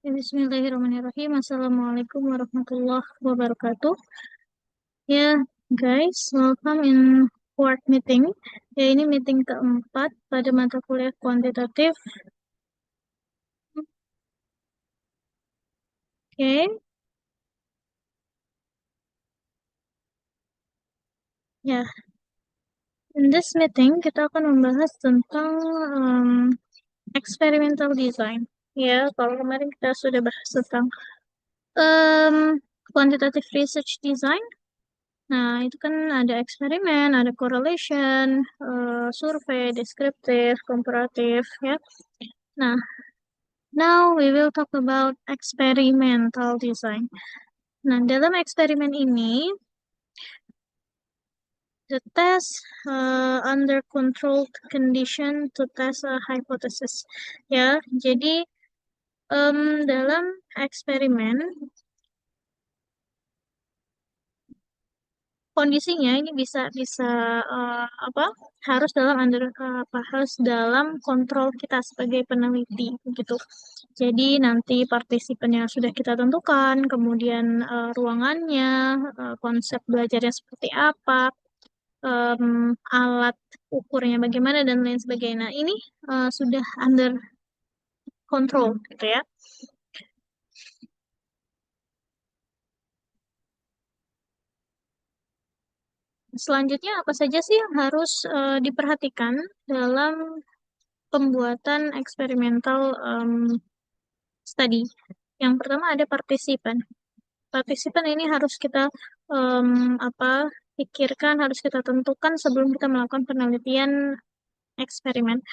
Bismillahirrahmanirrahim. Assalamualaikum warahmatullahi wabarakatuh. Ya, guys, welcome in Word meeting. Ya, ini meeting keempat pada mata kuliah kuantitatif. Oke, ya. In this meeting, kita akan membahas tentang experimental design. Ya, kalau kemarin kita sudah bahas tentang um, quantitative research design. Nah, itu kan ada eksperimen, ada correlation, survei, deskriptif, komparatif, ya. Nah, now we will talk about experimental design. Nah, dalam eksperimen ini, the test under controlled condition to test a hypothesis. Ya, jadi dalam eksperimen kondisinya ini bisa bisa apa harus dalam apa harus dalam kontrol kita sebagai peneliti gitu. Jadi nanti partisipannya sudah kita tentukan, kemudian ruangannya, konsep belajarnya seperti apa, alat ukurnya bagaimana dan lain sebagainya. Nah, ini sudah under control gitu ya. Selanjutnya apa saja sih yang harus diperhatikan dalam pembuatan eksperimental study? Yang pertama ada partisipan. Partisipan ini harus kita apa pikirkan, harus kita tentukan sebelum kita melakukan penelitian eksperimen.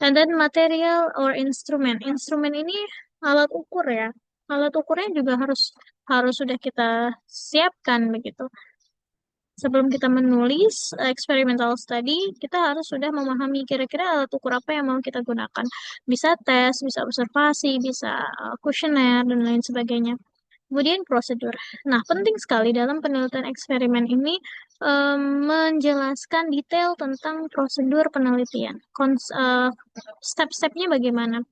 And then material or instrument. Instrumen ini alat ukur ya. Alat ukurnya juga harus harus sudah kita siapkan begitu. Sebelum kita menulis experimental study, kita harus sudah memahami kira-kira alat ukur apa yang mau kita gunakan. Bisa tes, bisa observasi, bisa kuesioner, dan lain sebagainya. Kemudian prosedur. Nah, penting sekali dalam penelitian eksperimen ini menjelaskan detail tentang prosedur penelitian. Step-stepnya bagaimana?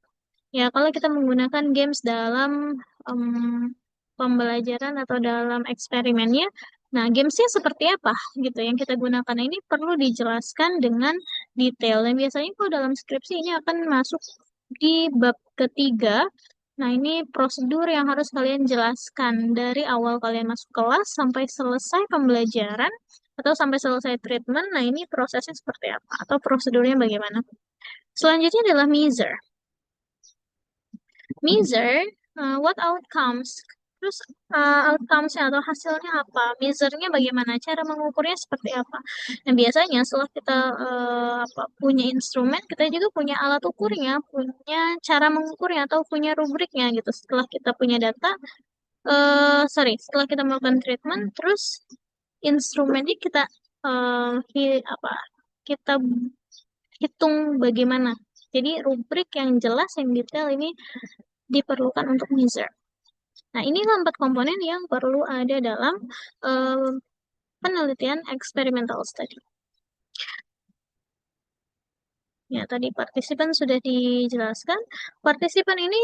Ya, kalau kita menggunakan games dalam pembelajaran atau dalam eksperimennya, nah gamesnya seperti apa gitu yang kita gunakan ini perlu dijelaskan dengan detail. Dan biasanya kalau dalam skripsi ini akan masuk di bab ketiga. Nah, ini prosedur yang harus kalian jelaskan dari awal kalian masuk kelas sampai selesai pembelajaran atau sampai selesai treatment. Nah, ini prosesnya seperti apa atau prosedurnya bagaimana. Selanjutnya adalah measure. Measure, what outcomes? Terus outcomes-nya atau hasilnya apa? Measure-nya bagaimana? Cara mengukurnya seperti apa? Nah, biasanya setelah kita punya instrumen, kita juga punya alat ukurnya, punya cara mengukurnya atau punya rubriknya gitu. Setelah kita punya data, setelah kita melakukan treatment, terus instrumennya kita kita hitung bagaimana. Jadi rubrik yang jelas, yang detail ini diperlukan untuk measure. Nah, ini empat komponen yang perlu ada dalam eh, penelitian experimental study. Ya, tadi partisipan sudah dijelaskan. Partisipan ini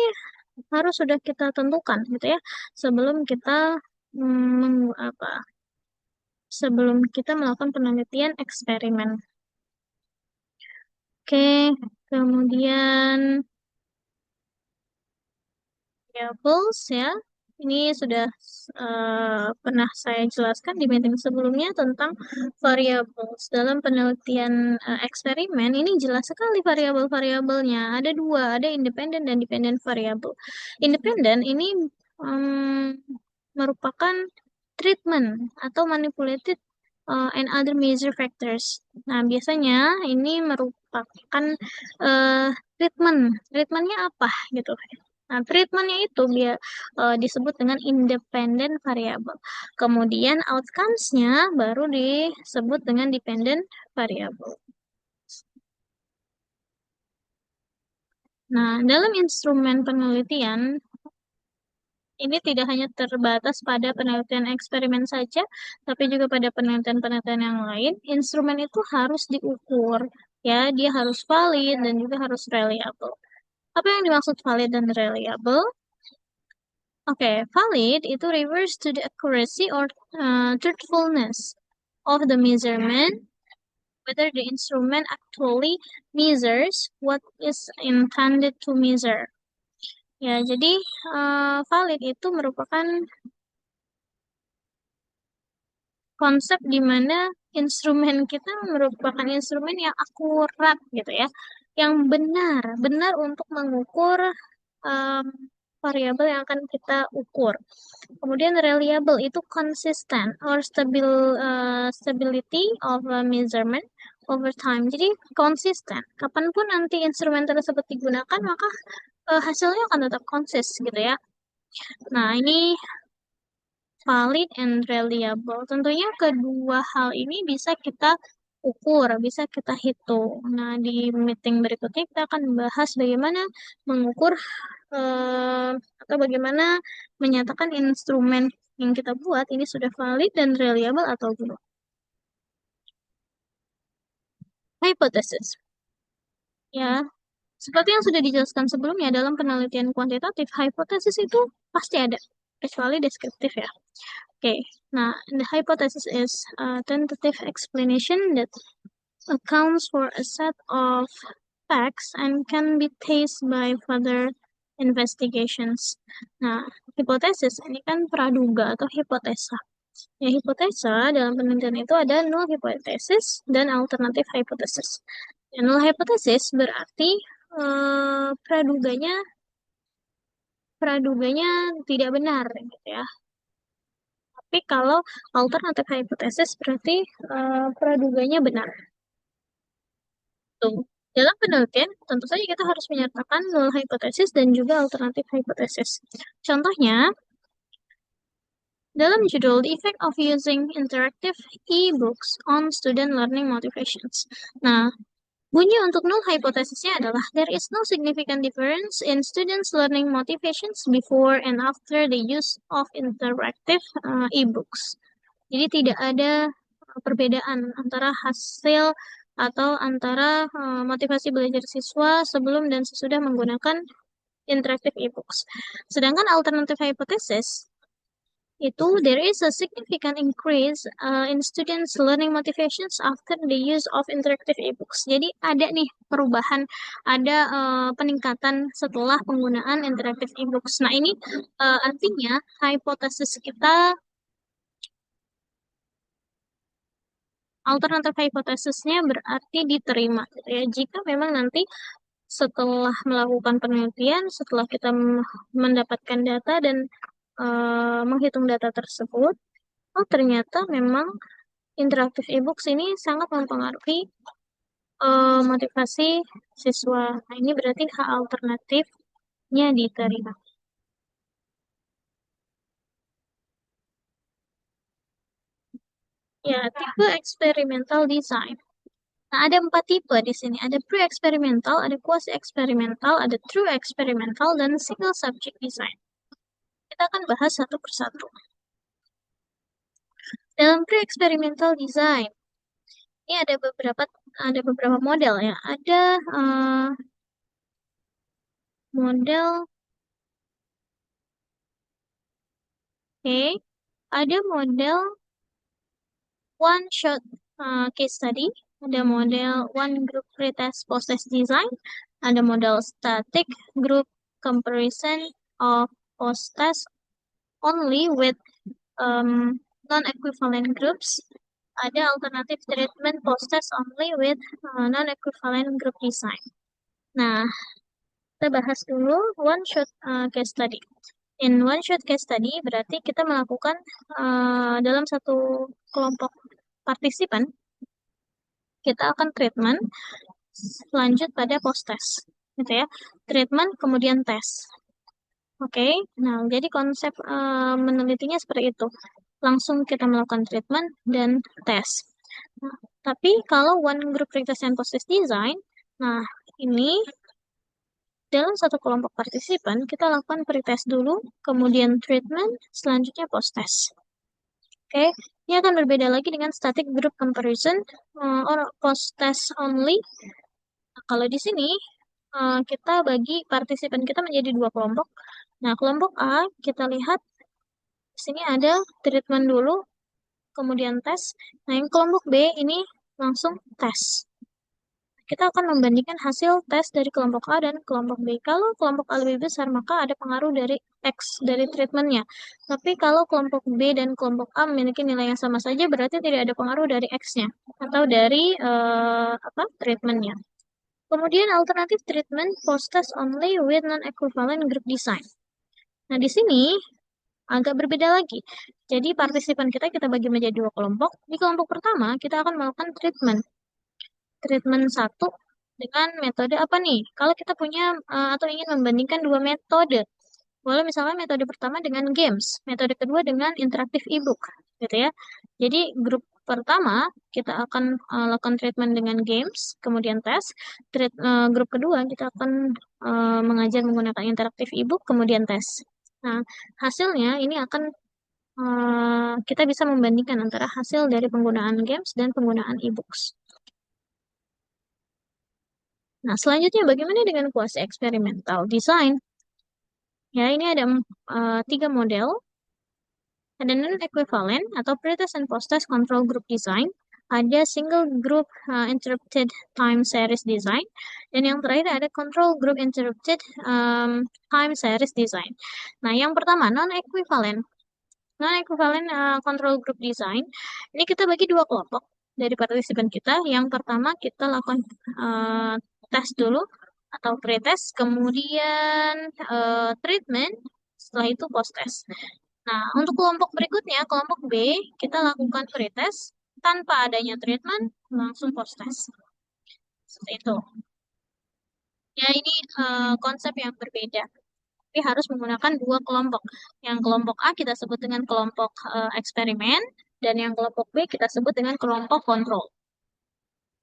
harus sudah kita tentukan, gitu ya, sebelum kita sebelum kita melakukan penelitian eksperimen. Oke, kemudian variables ya. Ini sudah pernah saya jelaskan di meeting sebelumnya tentang variables. Dalam penelitian eksperimen, ini jelas sekali variabel-variabelnya. Ada dua, ada independen dan dependent variable. Independen ini merupakan treatment atau manipulated and other major factors. Nah, biasanya ini merupakan treatment. Treatmentnya apa gitu? Nah, treatmentnya itu disebut dengan independent variable. Kemudian outcomes-nya baru disebut dengan dependent variable. Nah, dalam instrumen penelitian, ini tidak hanya terbatas pada penelitian eksperimen saja, tapi juga pada penelitian-penelitian yang lain. Instrumen itu harus diukur, ya, dia harus valid dan juga harus reliable. Apa yang dimaksud valid dan reliable? Oke, valid itu refers to the accuracy or truthfulness of the measurement, whether the instrument actually measures what is intended to measure. Ya, jadi valid itu merupakan konsep di mana instrumen kita merupakan instrumen yang akurat gitu ya, yang benar, benar untuk mengukur em, variabel yang akan kita ukur. Kemudian reliable itu konsisten or stability of a measurement over time. Jadi konsisten. Kapanpun nanti instrumen tersebut digunakan, maka hasilnya akan tetap konsis gitu ya. Nah, ini valid and reliable. Tentunya kedua hal ini bisa kita ukur, bisa kita hitung. Nah, di meeting berikutnya kita akan membahas bagaimana mengukur eh, atau bagaimana menyatakan instrumen yang kita buat ini sudah valid dan reliable atau belum. Hypothesis. Ya, seperti yang sudah dijelaskan sebelumnya dalam penelitian kuantitatif, hipotesis itu pasti ada, kecuali deskriptif ya. Okay, now the hypothesis is a tentative explanation that accounts for a set of facts and can be tested by further investigations. Nah, hipotesis ini kan praduga atau hipotesa. Ya, hipotesa dalam penelitian itu ada null hypothesis dan alternatif hypothesis. Ya, null hypothesis berarti praduganya praduganya tidak benar gitu ya. Tapi kalau alternatif hipotesis berarti praduganya benar. Tuh. Dalam penelitian, tentu saja kita harus menyertakan null hypothesis dan juga alternatif hypothesis. Contohnya, dalam judul The Effect of Using Interactive E-books on Student Learning Motivations. Nah, bunyi untuk null hypothesisnya adalah there is no significant difference in students' learning motivations before and after the use of interactive e-books. Jadi tidak ada perbedaan antara hasil atau antara motivasi belajar siswa sebelum dan sesudah menggunakan interactive e-books. Sedangkan alternative hypothesis itu there is a significant increase in students learning motivations after the use of interactive e-books. Jadi ada nih perubahan, ada peningkatan setelah penggunaan interactive e-books. Nah, ini artinya hipotesis kita alternatif hipotesisnya berarti diterima gitu ya. Jika memang nanti setelah melakukan penelitian, setelah kita mendapatkan data dan menghitung data tersebut, oh ternyata memang interaktif e-books ini sangat mempengaruhi motivasi siswa. Nah, ini berarti hak alternatifnya diterima. Ya, tipe experimental design. Nah, ada 4 tipe di sini. Ada pre-experimental, ada quasi-experimental, ada true experimental, dan single subject design. Kita akan bahas satu persatu. Dalam pre-experimental design, ini ada beberapa model ya. Ada model, ada model one shot case study, ada model one group pretest post-test design, ada model static group comparison of post-test only with non-equivalent groups, ada alternative treatment post-test only with non-equivalent group design. Nah, kita bahas dulu one shot case study. In one shot case study berarti kita melakukan dalam satu kelompok partisipan, kita akan treatment lanjut pada post-test, gitu ya. Treatment kemudian tes. Oke, nah jadi konsep menelitinya seperti itu. Langsung kita melakukan treatment dan tes. Nah, tapi kalau one group retest and post-test design, nah ini dalam satu kelompok partisipan, kita lakukan pretest dulu, kemudian treatment, selanjutnya post-test. Oke, ini akan berbeda lagi dengan static group comparison or post-test only. Nah, kalau di sini, kita bagi partisipan kita menjadi dua kelompok. Nah, kelompok A kita lihat di sini ada treatment dulu, kemudian tes. Nah, yang kelompok B ini langsung tes. Kita akan membandingkan hasil tes dari kelompok A dan kelompok B. Kalau kelompok A lebih besar, maka ada pengaruh dari X, dari treatmentnya. Tapi kalau kelompok B dan kelompok A memiliki nilai yang sama saja, berarti tidak ada pengaruh dari X-nya atau dari treatmentnya. Kemudian alternatif treatment post-test only with non-equivalent group design. Nah, di sini agak berbeda lagi. Jadi partisipan kita bagi menjadi dua kelompok. Di kelompok pertama, kita akan melakukan treatment. Treatment satu dengan metode apa nih? Kalau kita punya atau ingin membandingkan dua metode, boleh misalnya metode pertama dengan games, metode kedua dengan interaktif ebook, gitu ya. Jadi grup pertama kita akan lakukan treatment dengan games, kemudian tes. Grup kedua kita akan mengajar menggunakan interaktif ebook, kemudian tes. Nah, hasilnya ini akan kita bisa membandingkan antara hasil dari penggunaan games dan penggunaan ebooks. Nah, selanjutnya bagaimana dengan kuasi eksperimental design? Ya, ini ada tiga model. Ada non-equivalent atau pretest and post-test control group design. Ada single group interrupted time series design. Dan yang terakhir ada control group interrupted time series design. Nah, yang pertama non-equivalent. Non-equivalent control group design. Ini kita bagi dua kelompok dari partisipan kita. Yang pertama kita lakukan tes dulu atau pretest, kemudian treatment, setelah itu post-test. Nah, untuk kelompok berikutnya, kelompok B, kita lakukan pretest tanpa adanya treatment, langsung post-test. Seperti itu. Ya, ini konsep yang berbeda. Tapi harus menggunakan dua kelompok. Yang kelompok A kita sebut dengan kelompok eksperimen, dan yang kelompok B kita sebut dengan kelompok kontrol.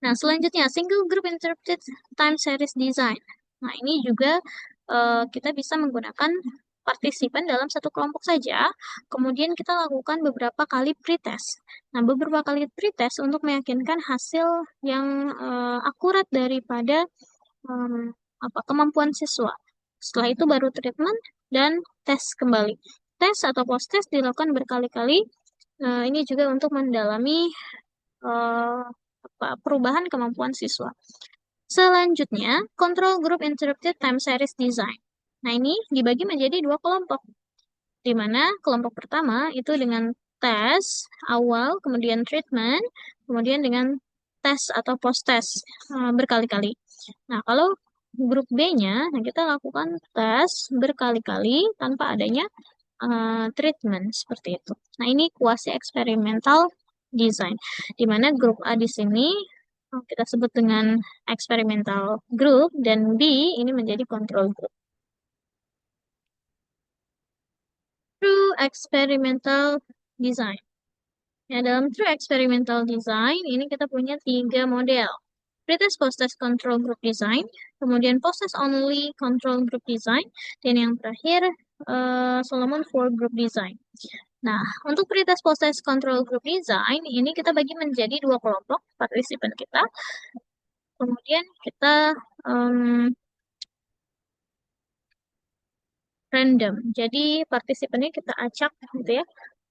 Nah, selanjutnya, single group interrupted time series design. Nah, ini juga kita bisa menggunakan partisipan dalam satu kelompok saja, kemudian kita lakukan beberapa kali pretest. Nah, beberapa kali pretest untuk meyakinkan hasil yang akurat daripada kemampuan siswa. Setelah itu baru treatment dan tes kembali. Tes atau post-test dilakukan berkali-kali. Ini juga untuk mendalami perubahan kemampuan siswa. Selanjutnya, control group interrupted time series design. Nah, ini dibagi menjadi dua kelompok, di mana kelompok pertama itu dengan tes awal, kemudian treatment, kemudian dengan tes atau post-test berkali-kali. Nah, kalau grup B-nya, nah kita lakukan tes berkali-kali tanpa adanya treatment seperti itu. Nah, ini kuasi eksperimental design, di mana grup A di sini kita sebut dengan experimental group dan B ini menjadi control group. True experimental design. Ya, dalam true experimental design ini kita punya tiga model. Pretest post-test control group design, kemudian post-test only control group design, dan yang terakhir Solomon for group design. Nah, untuk pretest post-test control group design ini kita bagi menjadi dua kelompok partisipan kita. Kemudian kita random. Jadi partisipannya kita acak gitu ya.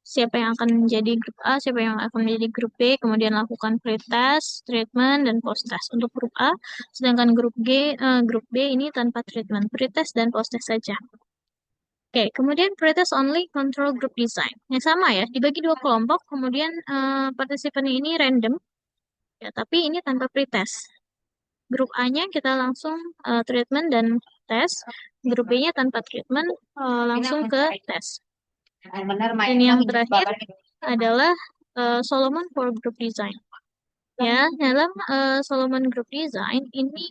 Siapa yang akan menjadi grup A, siapa yang akan menjadi grup B, kemudian lakukan pretest, treatment, dan post-test untuk grup A. Sedangkan grup B ini tanpa treatment, pretest dan post-test saja. Oke, kemudian pretest only control group design. Yang sama ya, dibagi dua kelompok, kemudian partisipannya ini random, ya, tapi ini tanpa pretest. Grup A-nya kita langsung treatment dan tes. Grup B-nya tanpa treatment langsung ke tes. Dan yang terakhir adalah Solomon for Group Design. Ya, dalam Solomon Group Design ini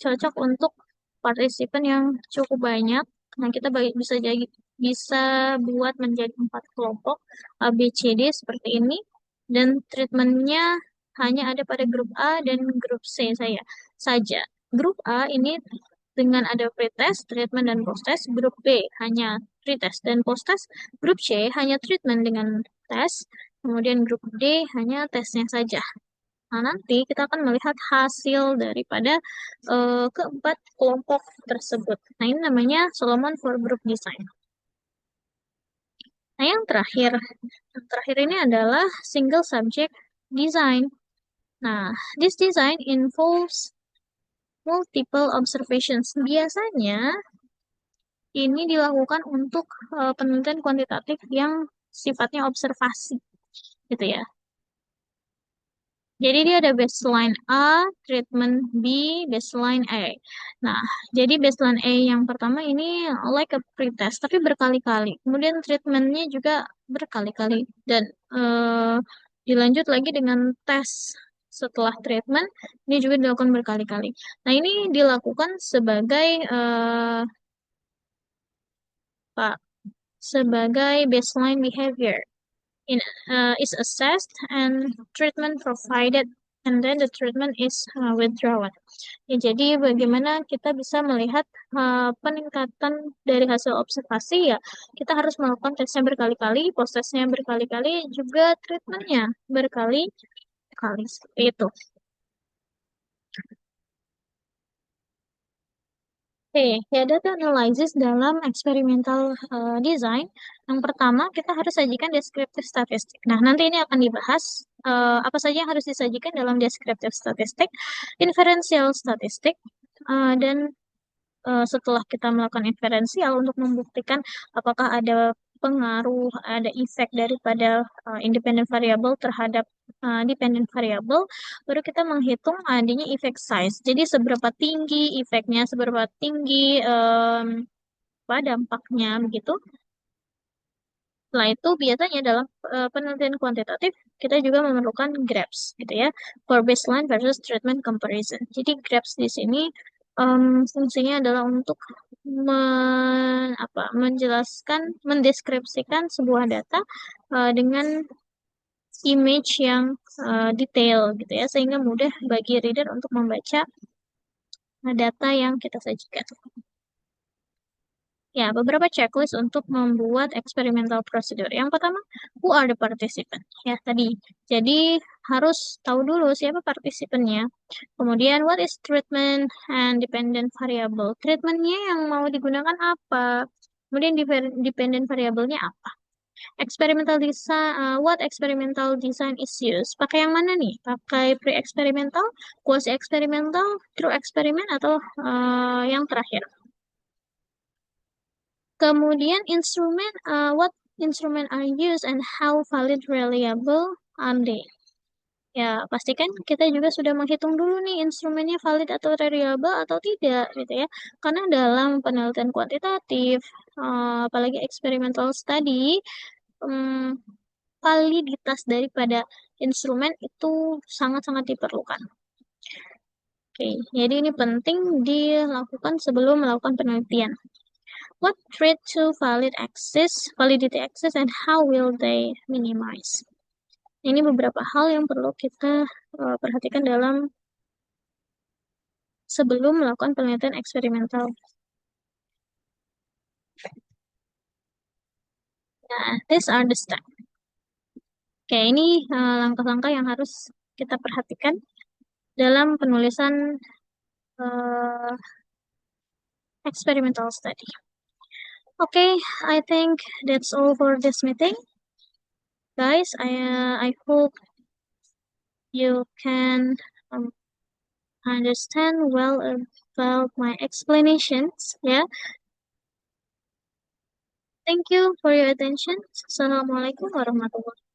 cocok untuk partisipan yang cukup banyak. Nah, kita bisa buat menjadi 4 kelompok A, B, C, D seperti ini. Dan treatmentnya hanya ada pada grup A dan grup C saja. Grup A ini dengan ada pretest, treatment, dan post-test. Grup B hanya pretest dan post-test. Grup C hanya treatment dengan tes. Kemudian grup D hanya tesnya saja. Nah, nanti kita akan melihat hasil daripada keempat kelompok tersebut. Nah, ini namanya Solomon for Group Design. Nah, yang terakhir ini adalah single subject design. Nah, this design involves multiple observations. Biasanya ini dilakukan untuk penelitian kuantitatif yang sifatnya observasi, gitu ya. Jadi dia ada baseline A, treatment B, baseline A. Nah, jadi baseline A yang pertama ini like a pretest, tapi berkali-kali. Kemudian treatmentnya juga berkali-kali. Dan dilanjut lagi dengan tes setelah treatment, ini juga dilakukan berkali-kali. Nah, ini dilakukan sebagai Pak, sebagai baseline behavior. in, is assessed and treatment provided, and then the treatment is withdrawn. Ya, jadi bagaimana kita bisa melihat peningkatan dari hasil observasi ya, kita harus melakukan tesnya berkali-kali, post-tesnya berkali-kali, juga treatmentnya berkali-kali seperti itu. Oke, ya data analysis dalam experimental design. Yang pertama, kita harus sajikan deskriptif statistik. Nah, nanti ini akan dibahas apa saja yang harus disajikan dalam deskriptif statistik, inferensial statistik, dan setelah kita melakukan inferensial untuk membuktikan apakah ada pengaruh, ada efek daripada independent variable terhadap dependent variable, baru kita menghitung adanya effect size. Jadi seberapa tinggi efeknya, seberapa tinggi apa dampaknya begitu. Setelah itu biasanya dalam penelitian kuantitatif kita juga memerlukan GRAPS gitu ya, for baseline versus treatment comparison. Jadi GRAPS di sini fungsinya adalah untuk menjelaskan, mendeskripsikan sebuah data dengan image yang detail gitu ya, sehingga mudah bagi reader untuk membaca data yang kita sajikan. Ya, beberapa checklist untuk membuat experimental procedure. Yang pertama, who are the participant? Ya, tadi. Jadi, harus tahu dulu siapa partisipannya. Kemudian, what is treatment and dependent variable? Treatmentnya yang mau digunakan apa? Kemudian, dependent variable-nya apa? Experimental design, what experimental design is used? Pakai yang mana nih? Pakai pre-experimental, quasi-experimental, true experiment, atau yang terakhir? Kemudian instrumen, what instrument are used and how valid reliable are they? Ya, pastikan kita juga sudah menghitung dulu nih instrumennya valid atau reliable atau tidak gitu ya. Karena dalam penelitian kuantitatif, apalagi experimental study, validitas daripada instrumen itu sangat-sangat diperlukan. Oke, jadi ini penting dilakukan sebelum melakukan penelitian. What threat to validity access, and how will they minimize? Ini beberapa hal yang perlu kita perhatikan dalam sebelum melakukan penelitian eksperimental. Nah, these are the steps. Oke, ini langkah-langkah yang harus kita perhatikan dalam penulisan uh, experimental study. Okay, I think that's all for this meeting. Guys, I hope you can understand well about my explanations. Yeah. Thank you for your attention. Assalamualaikum warahmatullahi wabarakatuh.